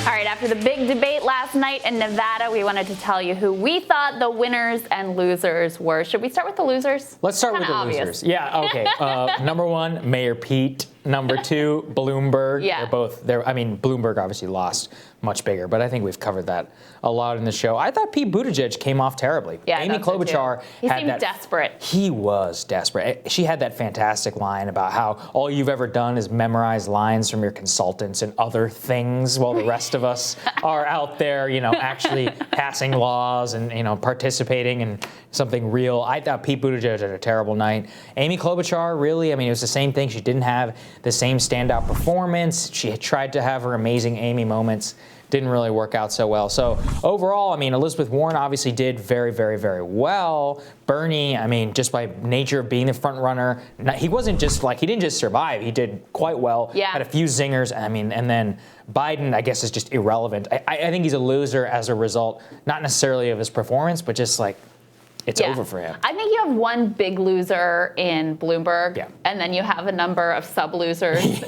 All right, after the big debate last night in Nevada, we wanted to tell you who we thought the winners and losers were. Should we start with the losers? Let's start with the losers. Yeah, okay. Number one, Mayor Pete. Number two, Bloomberg. Yeah. Bloomberg obviously lost much bigger, but I think we've covered that a lot in the show. I thought Pete Buttigieg came off terribly. Yeah, Amy Klobuchar he seemed desperate. He was desperate. She had that fantastic line about how all you've ever done is memorize lines from your consultants and other things while the rest of us are out there, actually passing laws and, participating in something real. I thought Pete Buttigieg had a terrible night. Amy Klobuchar, really, it was the same thing. She didn't have the same standout performance. She had tried to have her amazing Amy moments. Didn't really work out so well. So overall, Elizabeth Warren obviously did very, very, very well. Bernie, just by nature of being the front runner, he wasn't just he didn't just survive. He did quite well. Yeah. Had a few zingers. And then Biden, I guess, is just irrelevant. I think he's a loser as a result, not necessarily of his performance, but just it's over for him. I think you have one big loser in Bloomberg, and then you have a number of sub-losers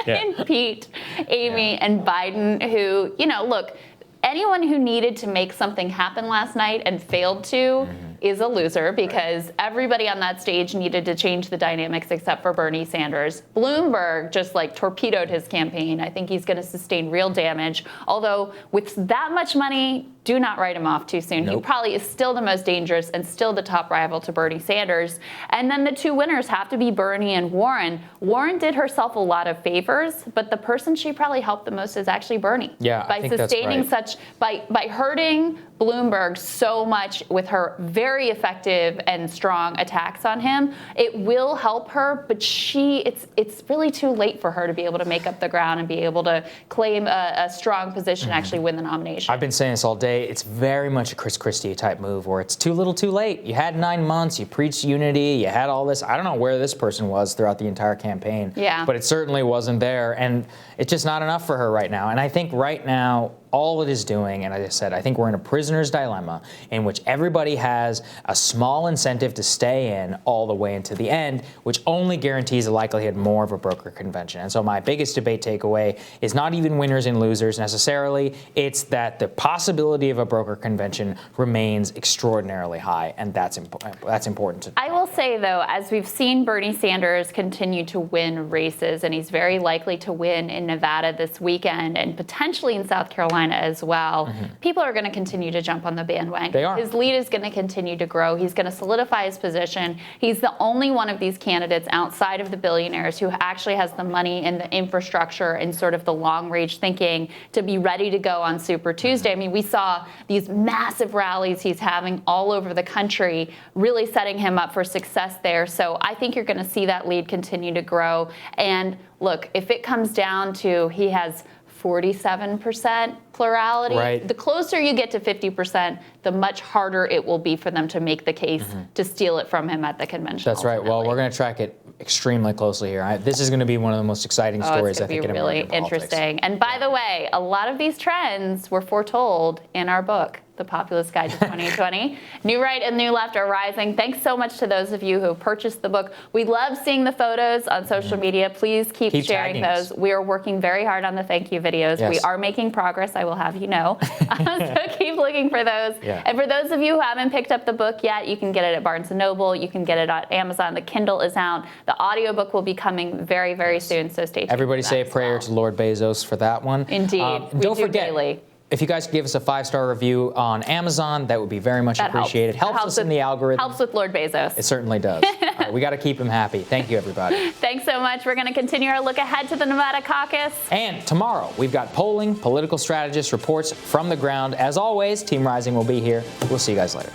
in Pete, Amy, and Biden, who, look, anyone who needed to make something happen last night and failed to is a loser, because everybody on that stage needed to change the dynamics except for Bernie Sanders. Bloomberg just torpedoed his campaign. I think he's going to sustain real damage. Although with that much money, do not write him off too soon. Nope. He probably is still the most dangerous and still the top rival to Bernie Sanders. And then the two winners have to be Bernie and Warren. Warren did herself a lot of favors, but the person she probably helped the most is actually Bernie. Yeah, by I think sustaining that's right. by hurting Bloomberg so much with her very effective and strong attacks on him, it will help her, but it's really too late for her to be able to make up the ground and be able to claim a strong position and actually win the nomination. I've been saying this all day. It's very much a Chris Christie type move where it's too little too late. You had 9 months, you preached unity, you had all this. I don't know where this person was throughout the entire campaign, but it certainly wasn't there, and it's just not enough for her right now. And I think right now, all it is doing, and as I said, I think we're in a prisoner's dilemma in which everybody has a small incentive to stay in all the way into the end, which only guarantees the likelihood more of a broker convention. And so my biggest debate takeaway is not even winners and losers necessarily. It's that the possibility of a broker convention remains extraordinarily high, and that's important to. I will say, though, as we've seen Bernie Sanders continue to win races, and he's very likely to win in Nevada this weekend and potentially in South Carolina as well, people are going to continue to jump on the bandwagon. They are. His lead is going to continue to grow. He's going to solidify his position. He's the only one of these candidates outside of the billionaires who actually has the money and the infrastructure and sort of the long-range thinking to be ready to go on Super Tuesday. We saw these massive rallies he's having all over the country, really setting him up for success there. So I think you're going to see that lead continue to grow. And look, if it comes down to he has 47% plurality. Right. The closer you get to 50%, the much harder it will be for them to make the case to steal it from him at the convention. That's right. Well, we're going to track it extremely closely here. This is going to be one of the most exciting stories, I think, in American politics. Really interesting. And by the way, a lot of these trends were foretold in our book, The Populist Guide to 2020. New right and new left are rising. Thanks so much to those of you who purchased the book. We love seeing the photos on social media. Please keep sharing those. We are working very hard on the thank you videos. Yes. We are making progress, I will have you know. So keep looking for those. Yeah. And for those of you who haven't picked up the book yet, you can get it at Barnes & Noble. You can get it on Amazon. The Kindle is out. The audiobook will be coming very, very soon, so stay tuned. Everybody say a prayer to Lord Bezos for that one. Indeed. Don't forget, daily. If you guys could give us a 5-star review on Amazon, that would be very much appreciated. Helps us in the algorithm. Helps with Lord Bezos. It certainly does. All right, we got to keep him happy. Thank you, everybody. Thanks so much. We're going to continue our look ahead to the Nevada caucus. And tomorrow, we've got polling, political strategists, reports from the ground. As always, Team Rising will be here. We'll see you guys later.